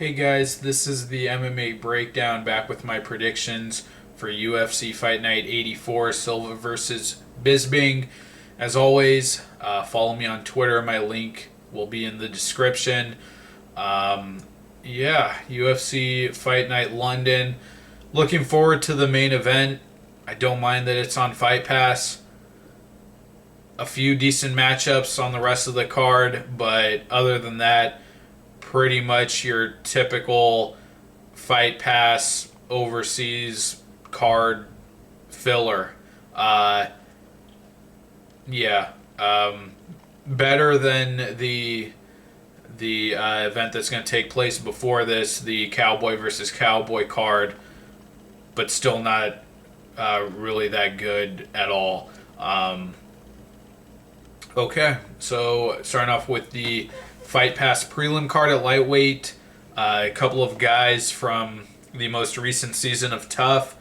Hey guys, this is the MMA breakdown back with my predictions for UFC Fight Night 84, Silva versus Bisping. As always, follow me on Twitter. My link will be in the description. UFC Fight Night London. Looking forward to the main event. I don't mind that it's on Fight Pass. A few decent matchups on the rest of the card, but other than that, pretty much your typical Fight Pass overseas card filler. Uh, yeah, better than the event that's going to take place before this, the Cowboy versus Cowboy card, but still not really that good at all. Okay, so starting off with the Fight Pass prelim card at lightweight, a couple of guys from the most recent season of Tough.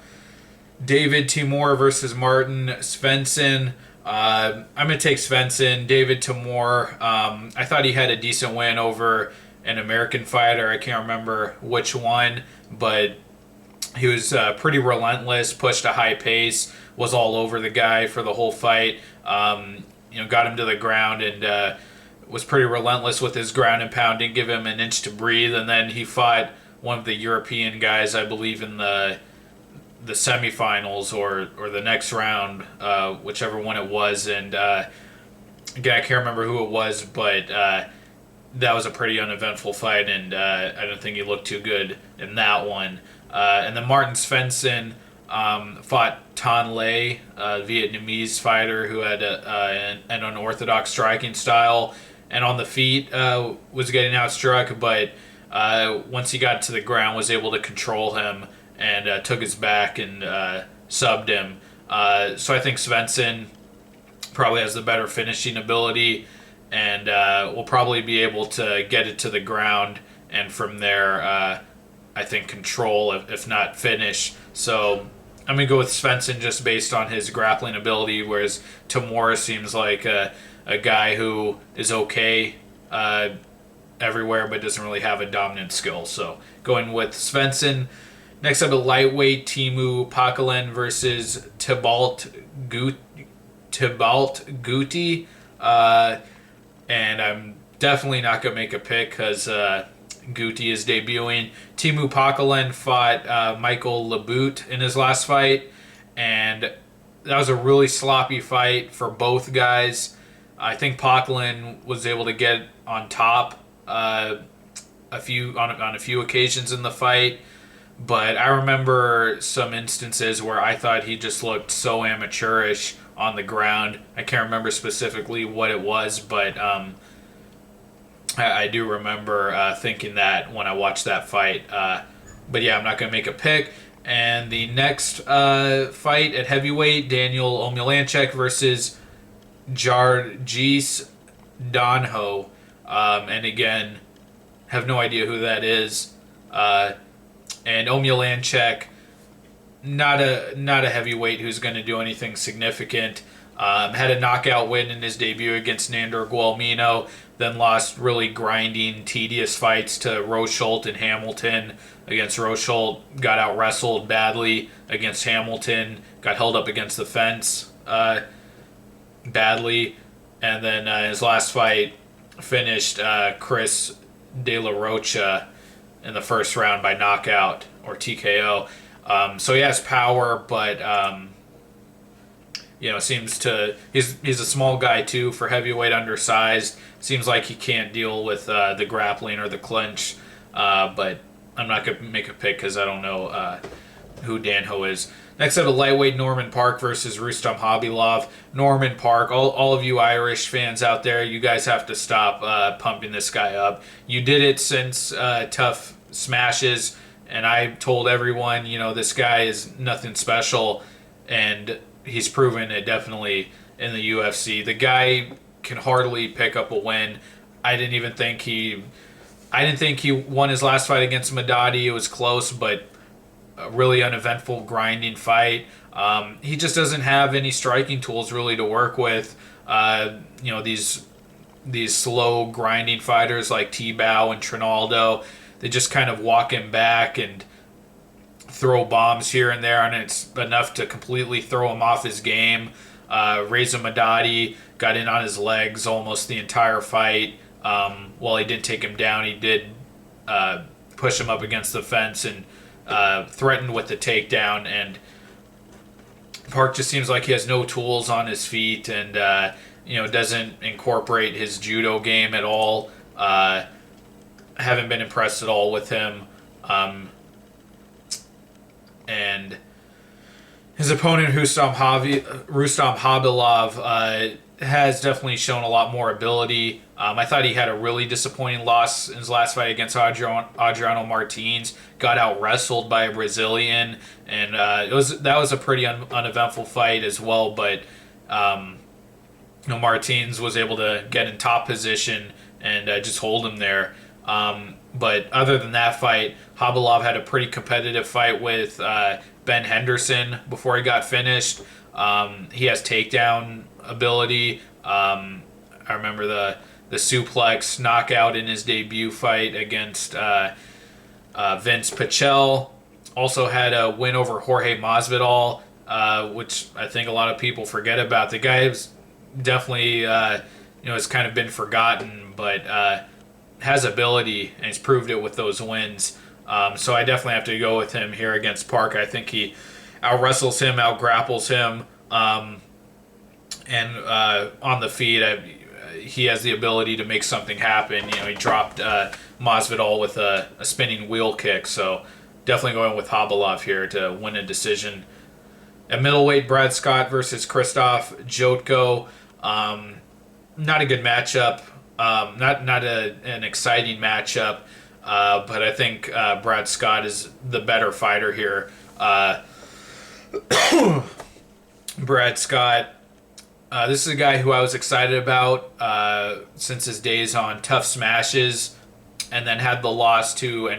David Teymur versus Martin Svensson. I'm going to take Svensson. David Teymur, I thought he had a decent win over an American fighter. I can't remember which one, but he was pretty relentless, pushed a high pace, was all over the guy for the whole fight. Got him to the ground and was pretty relentless with his ground and pound, didn't give him an inch to breathe. And then he fought one of the European guys, I believe, in the semifinals or the next round, whichever one it was. And again, I can't remember who it was, but that was a pretty uneventful fight, and I don't think he looked too good in that one. And then Martin Svensson fought Tan Le, a Vietnamese fighter who had an unorthodox striking style, and on the feet was getting outstruck, but once he got to the ground was able to control him and took his back and subbed him. So I think Svensson probably has the better finishing ability and will probably be able to get it to the ground, and from there I think control, if not finish. So I'm going to go with Svensson just based on his grappling ability, whereas Teymur seems like a guy who is okay everywhere but doesn't really have a dominant skill. So going with Svensson. Next up at lightweight, Teemu Pakalin versus Tibalt Guti. And I'm definitely not going to make a pick because Guti is debuting. Teemu Pakalin fought Michael Laboute in his last fight, and that was a really sloppy fight for both guys. I think Pakalin was able to get on top on a few occasions in the fight, but I remember some instances where I thought he just looked so amateurish on the ground. I can't remember specifically what it was, but I do remember thinking that when I watched that fight. But yeah, I'm not going to make a pick. And the next fight at heavyweight, Daniel Omielanczak versus Jargis Danho. And again, have no idea who that is. And Omielanczak, not a heavyweight who's going to do anything significant. Had a knockout win in his debut against Nandor Guillermo, then lost really grinding, tedious fights to Rosholt and Hamilton. Against Rosholt, got out wrestled badly against Hamilton, got held up against the fence badly, and then his last fight finished Chris De La Rocha in the first round by knockout or TKO. So he has power, but seems to he's a small guy too for heavyweight, undersized. Seems like he can't deal with the grappling or the clinch, but I'm not gonna make a pick because I don't know who Danho is. Next up, a lightweight, Norman Parke versus Rustam Khabilov. Norman Parke, all of you Irish fans out there, you guys have to stop pumping this guy up. You did it since Tough Smashes, and I told everyone, this guy is nothing special, and he's proven it definitely in the UFC. The guy can hardly pick up a win. I didn't think he won his last fight against Madadi. It was close, but a really uneventful, grinding fight. He just doesn't have any striking tools really to work with. These these slow grinding fighters like T-Bow and Trinaldo. They just kind of walk him back and throw bombs here and there, and it's enough to completely throw him off his game. Reza Madadi got in on his legs almost the entire fight. While he didn't take him down, he did push him up against the fence and threatened with the takedown. And Parke just seems like he has no tools on his feet and doesn't incorporate his judo game at all. Haven't been impressed at all with him. And his opponent, Rustam Khabilov, has definitely shown a lot more ability. I thought he had a really disappointing loss in his last fight against Adriano Martins. Got out wrestled by a Brazilian, and that was a pretty uneventful fight as well. But Martins was able to get in top position and just hold him there. But other than that fight, Khabilov had a pretty competitive fight with Ben Henderson before he got finished. He has takedown ability. I remember the suplex knockout in his debut fight against Vince Pichel. Also had a win over Jorge Masvidal, which I think a lot of people forget about. The guy is definitely has kind of been forgotten, but has ability and he's proved it with those wins. So I definitely have to go with him here against Parke. I think he out-wrestles him, out-grapples him, and on the feet, he has the ability to make something happen. He dropped Masvidal with a spinning wheel kick, so definitely going with Khabilov here to win a decision. At middleweight, Brad Scott versus Krzysztof Jotko. Not a good matchup. Not an exciting matchup, but I think Brad Scott is the better fighter here. Brad Scott, this is a guy who I was excited about since his days on Tough Smashes, and then had the loss to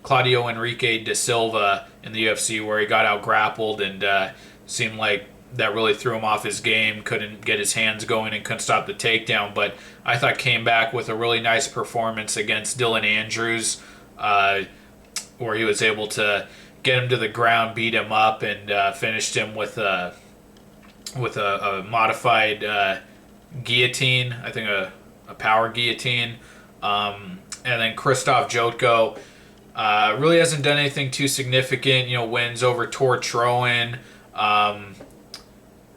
Claudio Enrique da Silva in the UFC, where he got out grappled and seemed like that really threw him off his game, couldn't get his hands going and couldn't stop the takedown. But I thought came back with a really nice performance against Dylan Andrews, where he was able to get him to the ground, beat him up, and finished him with a modified guillotine, I think a power guillotine. And then Krzysztof Jotko really hasn't done anything too significant. Wins over Tor Troen.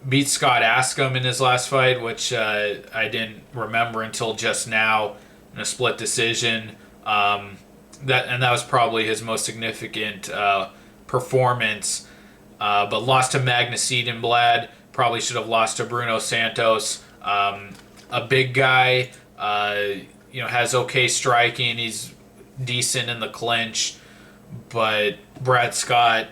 Beat Scott Askham in his last fight, which I didn't remember until just now in a split decision. That was probably his most significant performance. But lost to Magnus Siedenblad. Probably should have lost to Bruno Santos. A big guy, has okay striking. He's decent in the clinch, but Brad Scott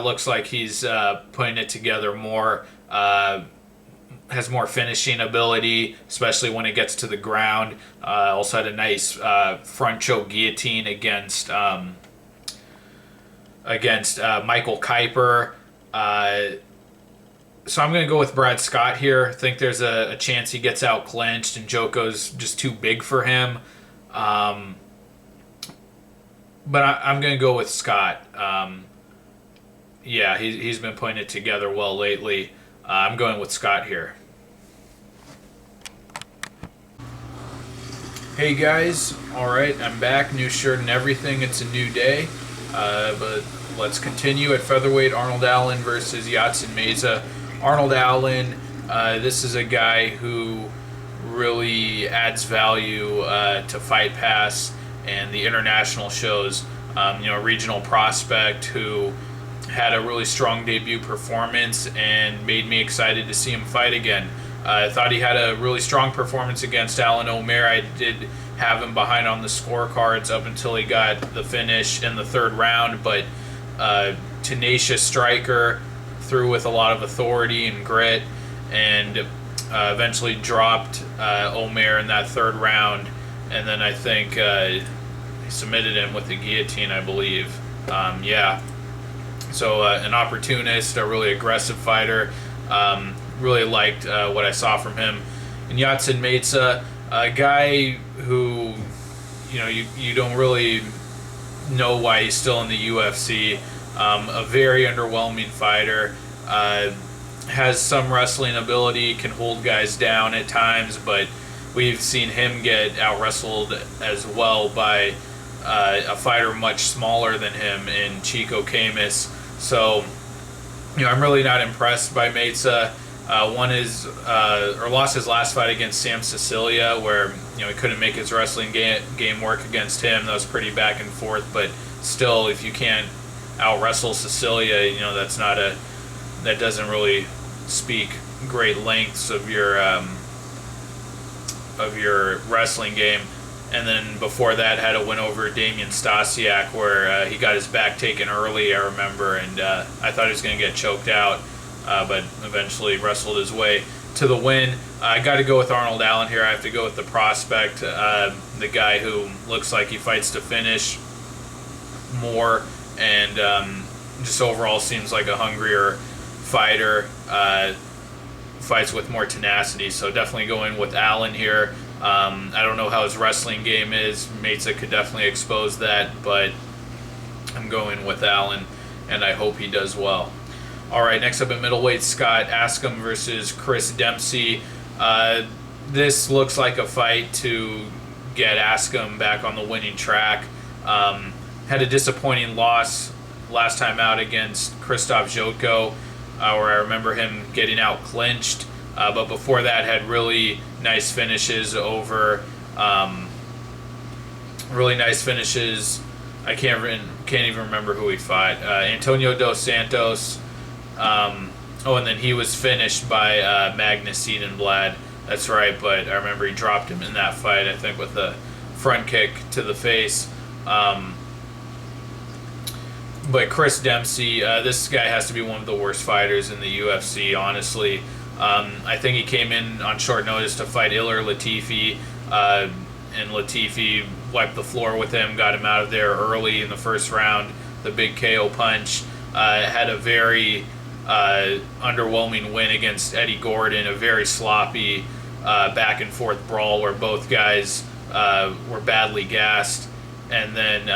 looks like he's putting it together more, has more finishing ability, especially when it gets to the ground. Also had a nice front choke guillotine against Michael Kuiper. So I'm going to go with Brad Scott here. I think there's a chance he gets out clinched and Joko's just too big for him. But I'm going to go with Scott. He's been putting it together well lately. I'm going with Scott here. Hey guys, alright, I'm back. New shirt and everything. It's a new day. But let's continue at featherweight. Arnold Allen versus Yatsin Meza. Arnold Allen, this is a guy who really adds value to Fight Pass and the international shows. A regional prospect who had a really strong debut performance and made me excited to see him fight again. I thought he had a really strong performance against Alan Omer. I did have him behind on the scorecards up until he got the finish in the third round, but tenacious striker, threw with a lot of authority and grit, and eventually dropped Omer in that third round, and then I think he submitted him with the guillotine, I believe. So an opportunist, a really aggressive fighter. really liked what I saw from him. And Yatsin Meza, a guy who, you don't really know why he's still in the UFC. A very underwhelming fighter. Has some wrestling ability, can hold guys down at times, but we've seen him get out-wrestled as well by a fighter much smaller than him in Chico Camus. So, I'm really not impressed by Meza. Lost his last fight against Sam Sicilia, where he couldn't make his wrestling game work against him. That was pretty back and forth, but still, if you can't out-wrestle Sicilia, that doesn't really speak great lengths of your wrestling game. And then before that, had a win over Damian Stasiak, where he got his back taken early, I remember, and I thought he was going to get choked out, but eventually wrestled his way to the win. I got to go with Arnold Allen here. I have to go with the prospect, the guy who looks like he fights to finish more, and just overall seems like a hungrier fighter, fights with more tenacity. So definitely going with Allen here. I don't know how his wrestling game is. Meza could definitely expose that, but I'm going with Allen, and I hope he does well. All right, next up at middleweight, Scott Askham versus Chris Dempsey. This looks like a fight to get Askham back on the winning track. Had a disappointing loss last time out against Krzysztof Jotko, where I remember him getting out clinched. But before that, had really nice finishes over. Really nice finishes. I can't even remember who he fought. Antonio Dos Santos. And then he was finished by Magnus Siedenblad. That's right, but I remember he dropped him in that fight, I think, with a front kick to the face. But Chris Dempsey, this guy has to be one of the worst fighters in the UFC, honestly. I think he came in on short notice to fight Ilir Latifi, and Latifi wiped the floor with him, got him out of there early in the first round, the big KO punch. Had a very underwhelming win against Eddie Gordon, a very sloppy back and forth brawl where both guys were badly gassed. And then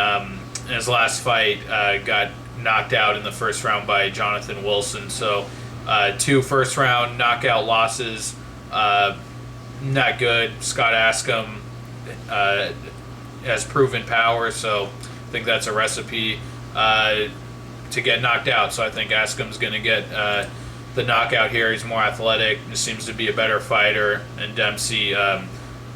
in his last fight, got knocked out in the first round by Jonathan Wilson. So 2 first-round knockout losses, not good. Scott Askham has proven power, so I think that's a recipe to get knocked out. So I think Askham's going to get the knockout here. He's more athletic, just seems to be a better fighter. And Dempsey,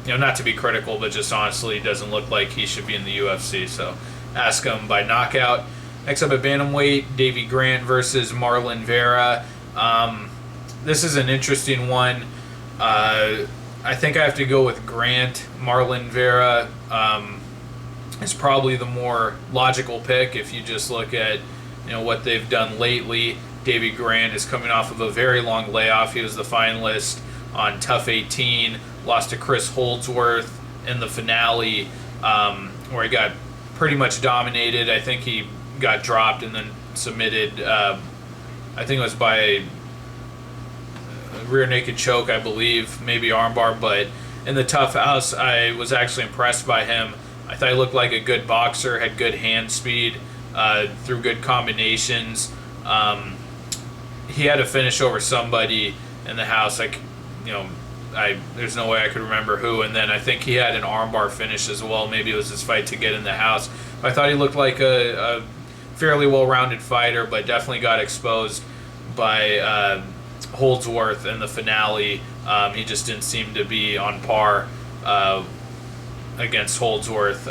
not to be critical, but just honestly doesn't look like he should be in the UFC. So Askham by knockout. Next up at bantamweight, Davy Grant versus Marlon Vera. This is an interesting one. I think I have to go with Grant. Marlon Vera is probably the more logical pick if you just look at what they've done lately. Davy Grant is coming off of a very long layoff. He was the finalist on Tough 18, lost to Chris Holdsworth in the finale, where he got pretty much dominated. I think he got dropped and then submitted. I think it was by a rear naked choke, I believe, maybe armbar. But in the Tough House, I was actually impressed by him. I thought he looked like a good boxer, had good hand speed, threw good combinations. He had a finish over somebody in the house. There's no way I could remember who. And then I think he had an armbar finish as well. Maybe it was his fight to get in the house. I thought he looked like a fairly well-rounded fighter, but definitely got exposed by Holdsworth in the finale. He just didn't seem to be on par against Holdsworth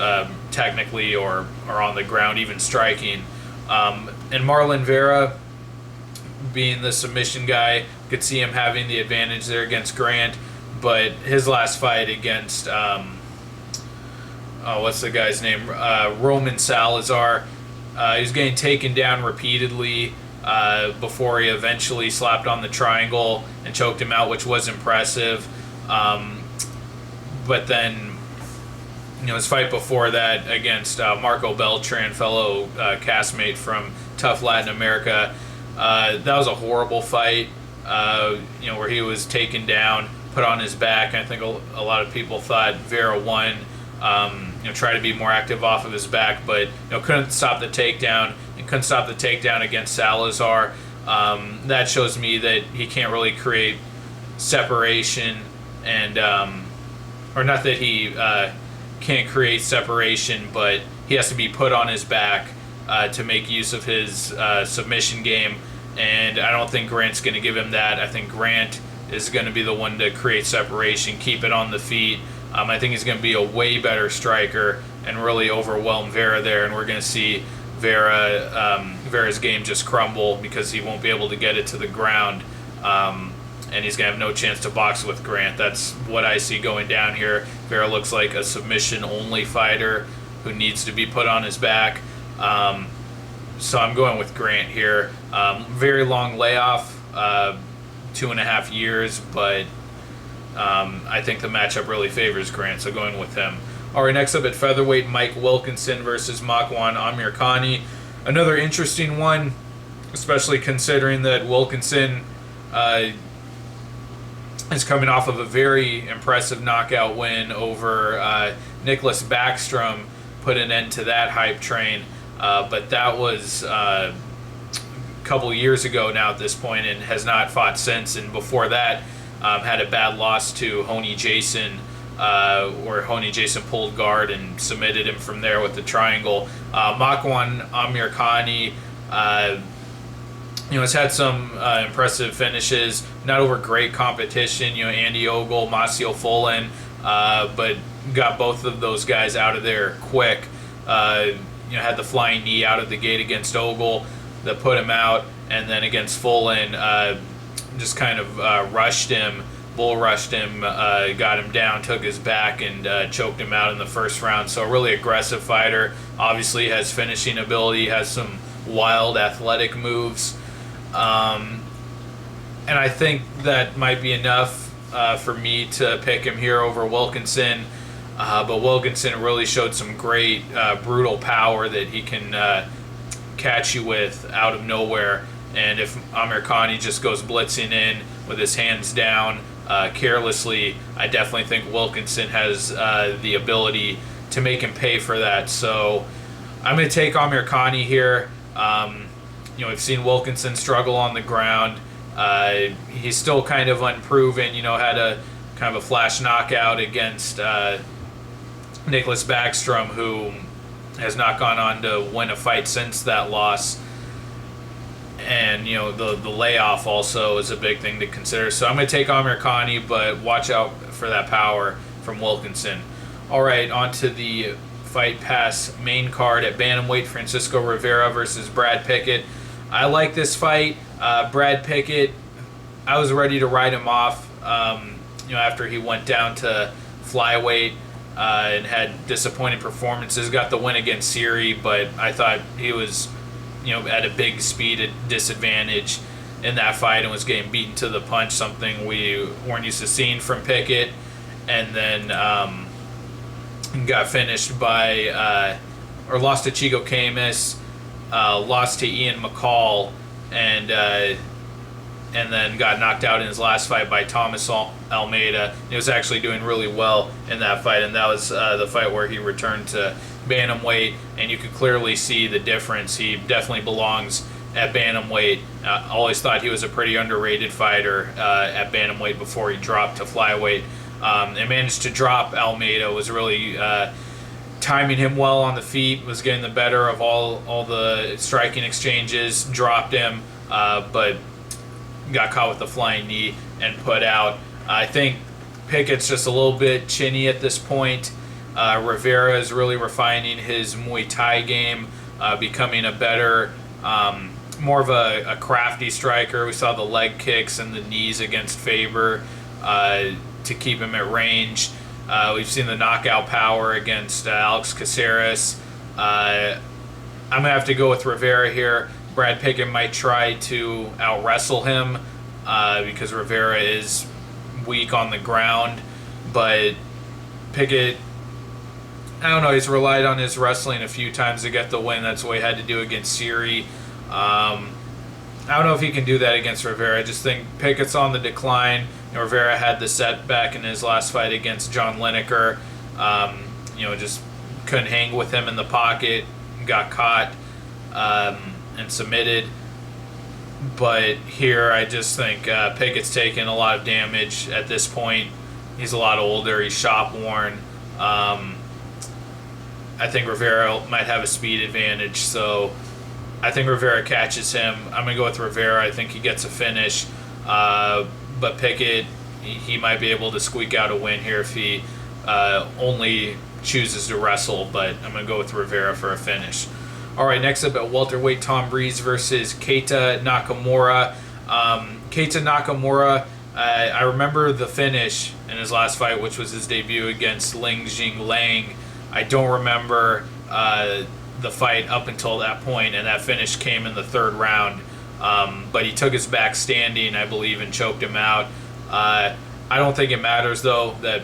technically or on the ground, even striking. And Marlon Vera, being the submission guy, could see him having the advantage there against Grant. But his last fight against, what's the guy's name? Roman Salazar. He was getting taken down repeatedly before he eventually slapped on the triangle and choked him out, which was impressive. But then, his fight before that against Marco Beltran, fellow castmate from Tough Latin America, that was a horrible fight. where he was taken down, put on his back. And I think a lot of people thought Vera won. Try to be more active off of his back, but couldn't stop the takedown and couldn't stop the takedown against Salazar. That shows me that he can't really create separation, and or not that he can't create separation, but he has to be put on his back to make use of his submission game, and I don't think Grant's going to give him that. I think Grant is going to be the one to create separation, keep it on the feet. I think he's going to be a way better striker and really overwhelm Vera there, and we're going to see Vera's game just crumble because he won't be able to get it to the ground, and he's going to have no chance to box with Grant. That's what I see going down here. Vera looks like a submission-only fighter who needs to be put on his back. So I'm going with Grant here. Very long layoff, 2.5 years, but I think the matchup really favors Grant, so going with him. All right, next up at featherweight, Mike Wilkinson versus Makwan Amirkhani. Another interesting one, especially considering that Wilkinson is coming off of a very impressive knockout win over Nicholas Backstrom, put an end to that hype train. But that was a couple years ago now at this point, and has not fought since. And before that, had a bad loss to Honey Jason, where Honey Jason pulled guard and submitted him from there with the triangle. Makwan Amirkhani, has had some impressive finishes, not over great competition. Andy Ogle, Masio Follin, but got both of those guys out of there quick. Had the flying knee out of the gate against Ogle that put him out, and then against Follin, just kind of rushed him, bull rushed him, got him down, took his back, and choked him out in the first round. So a really aggressive fighter. Obviously has finishing ability, has some wild athletic moves. And I think that might be enough for me to pick him here over Wilkinson. But Wilkinson really showed some great brutal power that he can catch you with out of nowhere. And if Amirkhani just goes blitzing in with his hands down carelessly, I definitely think Wilkinson has the ability to make him pay for that. So I'm going to take Amirkhani here. We've seen Wilkinson struggle on the ground. He's still kind of unproven. Had a kind of a flash knockout against Nicholas Backstrom, who has not gone on to win a fight since that loss. And, the layoff also is a big thing to consider. So I'm going to take Amirkhani, but watch out for that power from Wilkinson. All right, on to the Fight Pass main card at bantamweight, Francisco Rivera versus Brad Pickett. I like this fight. Brad Pickett, I was ready to write him off, after he went down to flyweight and had disappointing performances. Got the win against Siri, but I thought he was at a big speed disadvantage in that fight and was getting beaten to the punch, something we weren't used to seeing from Pickett. And then got finished by, or lost to Chico Camus, lost to Ian McCall, and then got knocked out in his last fight by Thomas Almeida. He was actually doing really well in that fight, and that was the fight where he returned to bantamweight, and you could clearly see the difference. He definitely belongs at bantamweight. Always thought he was a pretty underrated fighter at bantamweight before he dropped to flyweight. And managed to drop Almeida, was really timing him well on the feet, was getting the better of all the striking exchanges, dropped him, but got caught with the flying knee and put out. I think Pickett's just a little bit chinny at this point. Rivera is really refining his Muay Thai game, becoming a better, more of a crafty striker. We saw the leg kicks and the knees against Faber to keep him at range. We've seen the knockout power against Alex Caceres. I'm going to have to go with Rivera here. Brad Pickett might try to out-wrestle him because Rivera is weak on the ground. But Pickett, I don't know, he's relied on his wrestling a few times to get the win. That's what he had to do against Siri. I don't know if he can do that against Rivera. I just think Pickett's on the decline. Rivera had the setback in his last fight against John Lineker. Just couldn't hang with him in the pocket, got caught, and submitted. But here, I just think Pickett's taken a lot of damage at this point. He's a lot older. He's shop worn. I think Rivera might have a speed advantage, so I think Rivera catches him. I'm going to go with Rivera. I think he gets a finish. But Pickett, he might be able to squeak out a win here if he only chooses to wrestle, but I'm going to go with Rivera for a finish. All right, next up at welterweight, Tom Breese versus Keita Nakamura. Keita Nakamura, I remember the finish in his last fight, which was his debut against Ling Jing Lang. I don't remember the fight up until that point, and that finish came in the third round. But he took his back standing, I believe, and choked him out. I don't think it matters, though, that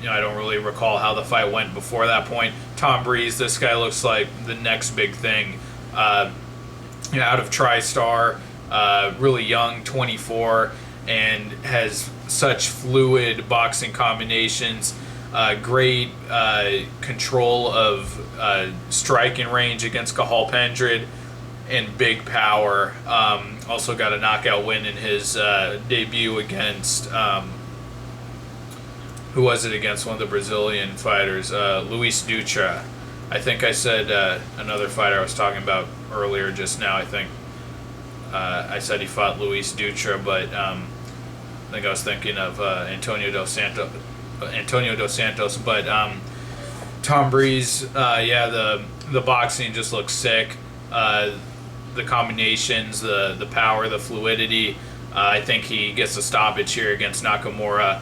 I don't really recall how the fight went before that point. Tom Breese, this guy looks like the next big thing. Out of TriStar, really young, 24, and has such fluid boxing combinations. Great control of striking range against Cahal Pendred, and big power. Also got a knockout win in his debut against who was it against? One of the Brazilian fighters, Luis Dutra. I think I said another fighter I was talking about earlier just now. I think I said he fought Luis Dutra, but I think I was thinking of Antonio Dos Santos. But Tom Breese, the boxing just looks sick. The combinations, the power, the fluidity. I think he gets a stoppage here against Nakamura.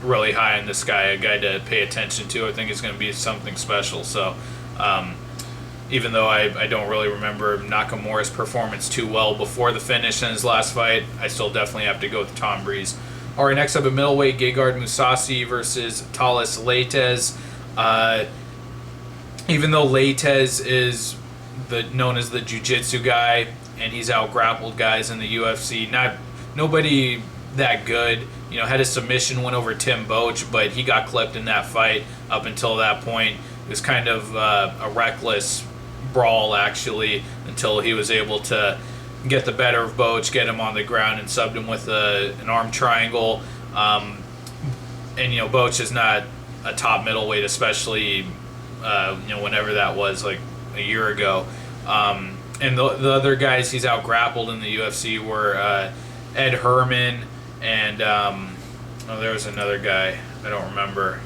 Really high on this guy, a guy to pay attention to. I think it's going to be something special. So, even though I don't really remember Nakamura's performance too well before the finish in his last fight, I still definitely have to go with Tom Breese. All right, next up at middleweight, Gegard Mousasi versus Thales Leites. Even though Leites is known as the jiu-jitsu guy, and he's out-grappled guys in the UFC, nobody that good. Had a submission win over Tim Boetsch, but he got clipped in that fight. Up until that point, it was kind of a reckless brawl, actually, until he was able to get the better of Boetsch, get him on the ground, and subbed him with an arm triangle. And Boetsch is not a top middleweight, especially whenever that was, like a year ago. And the other guys he's out grappled in the UFC were Ed Herman and there was another guy I don't remember.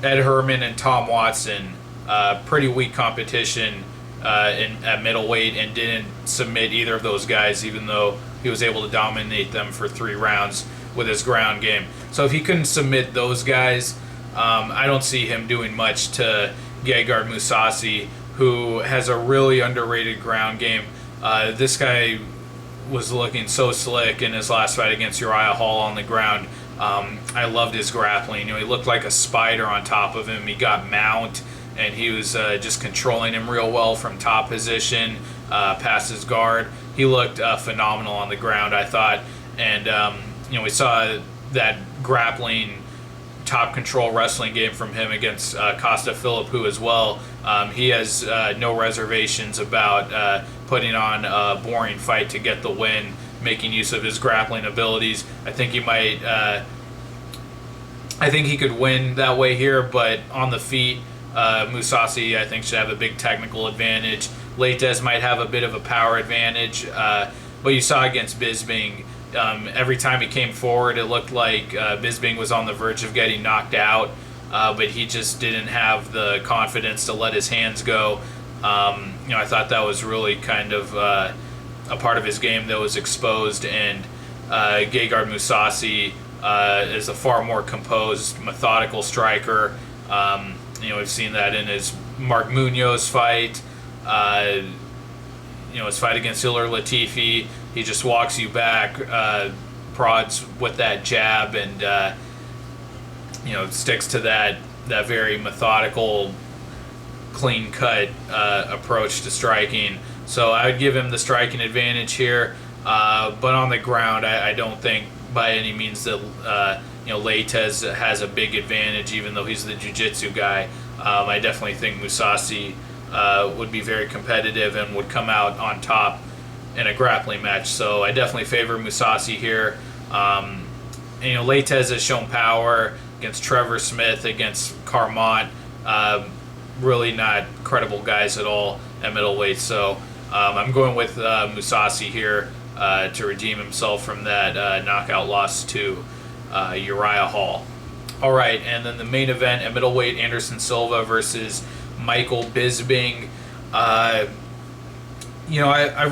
Ed Herman and Tom Watson. Pretty weak competition at middleweight, and didn't submit either of those guys, even though he was able to dominate them for 3 rounds with his ground game. So if he couldn't submit those guys, I don't see him doing much to Gegard Mousasi, who has a really underrated ground game. This guy was looking so slick in his last fight against Uriah Hall on the ground. I loved his grappling. He looked like a spider on top of him. He got mount, and he was just controlling him real well from top position, past his guard. He looked phenomenal on the ground, I thought. And, we saw that grappling, top control wrestling game from him against Costa Philippou as well. He has no reservations about putting on a boring fight to get the win, making use of his grappling abilities. I think he might. I think he could win that way here, but on the feet, Mousasi, I think, should have a big technical advantage. Leites might have a bit of a power advantage, but you saw against Bisping, every time he came forward, it looked like Bisping was on the verge of getting knocked out, but he just didn't have the confidence to let his hands go. I thought that was really kind of a part of his game that was exposed, and Gegard Mousasi is a far more composed, methodical striker. We've seen that in his Mark Munoz fight, his fight against Ilir Latifi. He just walks you back, prods with that jab, and sticks to that very methodical, clean-cut approach to striking. So I would give him the striking advantage here. But on the ground, I don't think by any means that Leites has a big advantage, even though he's the jiu-jitsu guy. I definitely think Mousasi would be very competitive and would come out on top in a grappling match. So I definitely favor Mousasi here. Leites has shown power against Trevor Smith, against Carmont. Really not credible guys at all at middleweight. So I'm going with Mousasi here to redeem himself from that knockout loss to Uriah Hall. All right, and then the main event at middleweight, Anderson Silva versus Michael Bisping. I've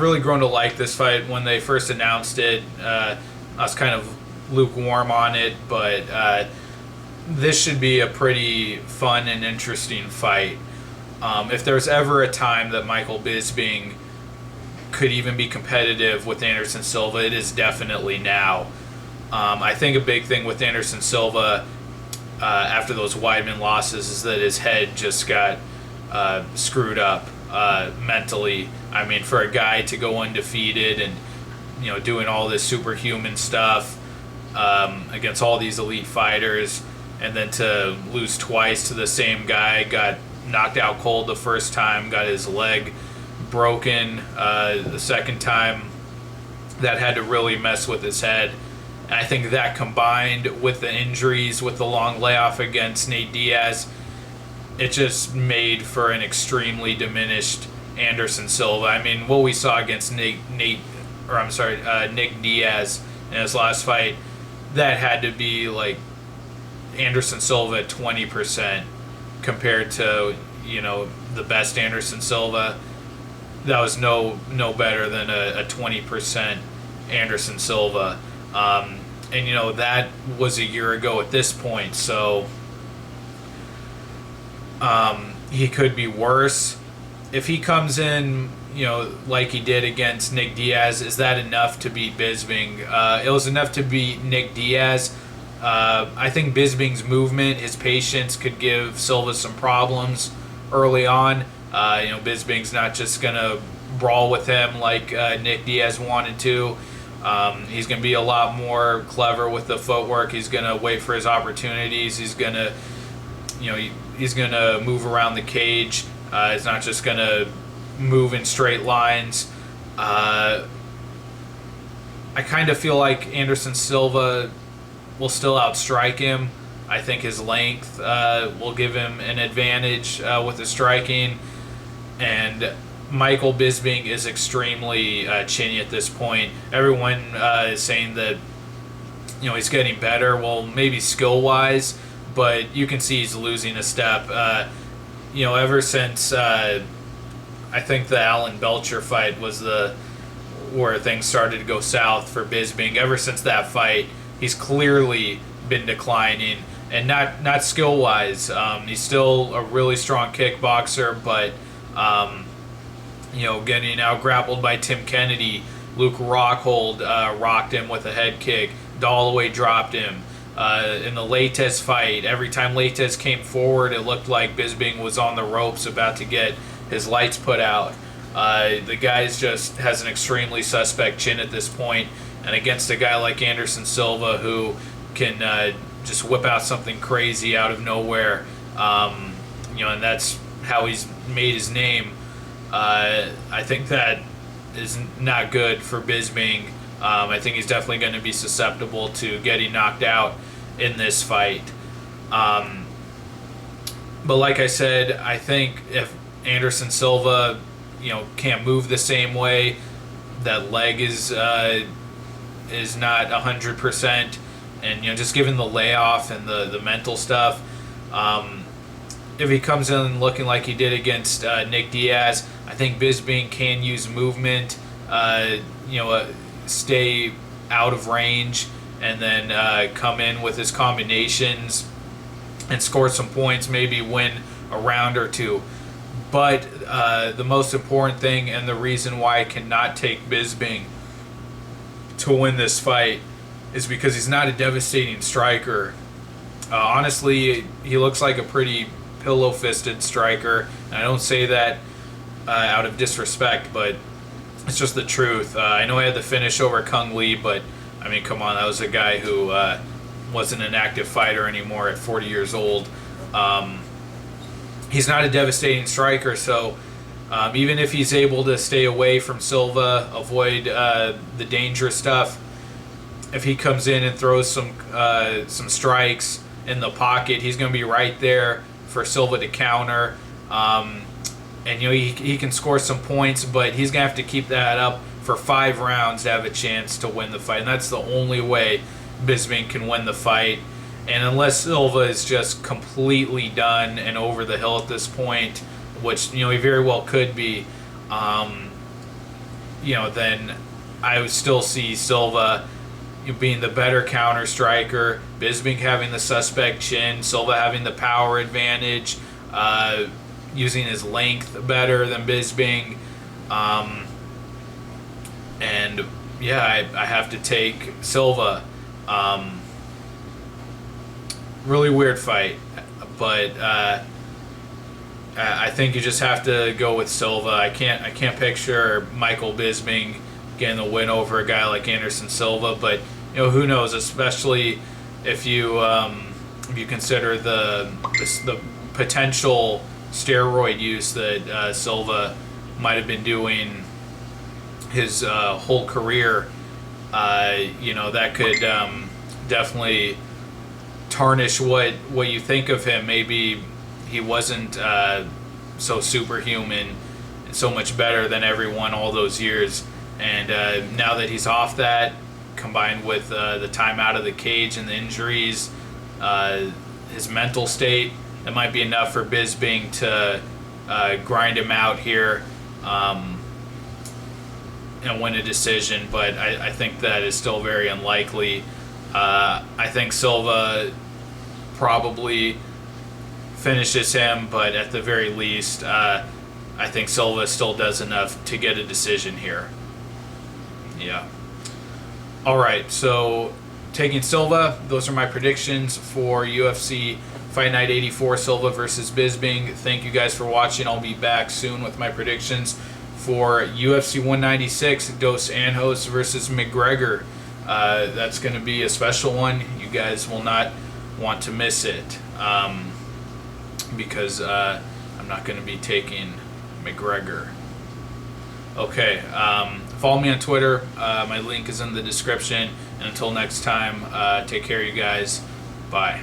really grown to like this fight. When they first announced it, I was kind of lukewarm on it, but this should be a pretty fun and interesting fight. If there's ever a time that Michael Bisping could even be competitive with Anderson Silva, it is definitely now. I think a big thing with Anderson Silva after those Weidman losses is that his head just got screwed up mentally. I mean, for a guy to go undefeated and doing all this superhuman stuff against all these elite fighters, and then to lose twice to the same guy, got knocked out cold the first time, got his leg broken the second time, that had to really mess with his head. And I think that combined with the injuries, with the long layoff against Nate Diaz, it just made for an extremely diminished Anderson Silva. I mean, what we saw against Nick Diaz in his last fight, that had to be like Anderson Silva at 20% compared to the best Anderson Silva. That was no better than a 20% Anderson Silva. And that was a year ago at this point, so he could be worse. If he comes in, like he did against Nick Diaz, is that enough to beat Bisping? It was enough to beat Nick Diaz. I think Bisping's movement, his patience, could give Silva some problems early on. Bisping's not just going to brawl with him like Nick Diaz wanted to. He's going to be a lot more clever with the footwork. He's going to wait for his opportunities. He's going to, he's going to move around the cage. He's not just going to move in straight lines. I kind of feel like Anderson Silva will still outstrike him. I think his length will give him an advantage with the striking. And Michael Bisping is extremely chinny at this point. Everyone is saying that he's getting better. Well, maybe skill-wise, but you can see he's losing a step. Ever since I think the Alan Belcher fight was where things started to go south for Bisping. Ever since that fight, he's clearly been declining, and not skill-wise. He's still a really strong kickboxer, but getting out grappled by Tim Kennedy. Luke Rockhold rocked him with a head kick. Dalloway dropped him. In the Leites fight, every time Leites came forward, it looked like Bisping was on the ropes about to get his lights put out. The guy just has an extremely suspect chin at this point, and against a guy like Anderson Silva who can just whip out something crazy out of nowhere, and that's how he's made his name. I think that is not good for Bisping. I think he's definitely going to be susceptible to getting knocked out in this fight. But like I said, I think if Anderson Silva, can't move the same way, that leg is not 100%, and just given the layoff and the mental stuff, if he comes in looking like he did against Nick Diaz, I think Bisping can use movement, stay out of range, and then come in with his combinations and score some points, maybe win a round or two. But the most important thing, and the reason why I cannot take Bisping to win this fight, is because he's not a devastating striker. Honestly, he looks like a pretty pillow-fisted striker. And I don't say that out of disrespect, but it's just the truth. I know he had the finish over Kung Lee, but I mean, come on, that was a guy who wasn't an active fighter anymore at 40 years old. He's not a devastating striker, so even if he's able to stay away from Silva, avoid the dangerous stuff, if he comes in and throws some strikes in the pocket, he's going to be right there for Silva to counter. And you know, he can score some points, but he's going to have to keep that up for 5 rounds to have a chance to win the fight. And that's the only way Bisping can win the fight. And unless Silva is just completely done and over the hill at this point, which, you know, he very well could be, you know, then I would still see Silva being the better counter striker, Bisping having the suspect chin, Silva having the power advantage, using his length better than Bisping. And yeah, I have to take Silva. Really weird fight, but I think you just have to go with Silva. I can't picture Michael Bisping getting the win over a guy like Anderson Silva, but you know, who knows? Especially if you consider the potential steroid use that Silva might have been doing his whole career. You know, that could definitely tarnish what you think of him. Maybe he wasn't so superhuman and so much better than everyone all those years. And now that he's off that, combined with the time out of the cage and the injuries, his mental state, that might be enough for Bisping to grind him out here and win a decision. But I think that is still very unlikely. I think Silva probably finishes him, but at the very least, I think Silva still does enough to get a decision here. Yeah. All right, so taking Silva, those are my predictions for UFC Fight Night 84, Silva versus Bisping. Thank you guys for watching. I'll be back soon with my predictions for UFC 196, Dos Anjos versus McGregor. That's going to be a special one. You guys will not want to miss it because I'm not going to be taking McGregor. Okay, follow me on Twitter. My link is in the description. And until next time, take care, you guys. Bye.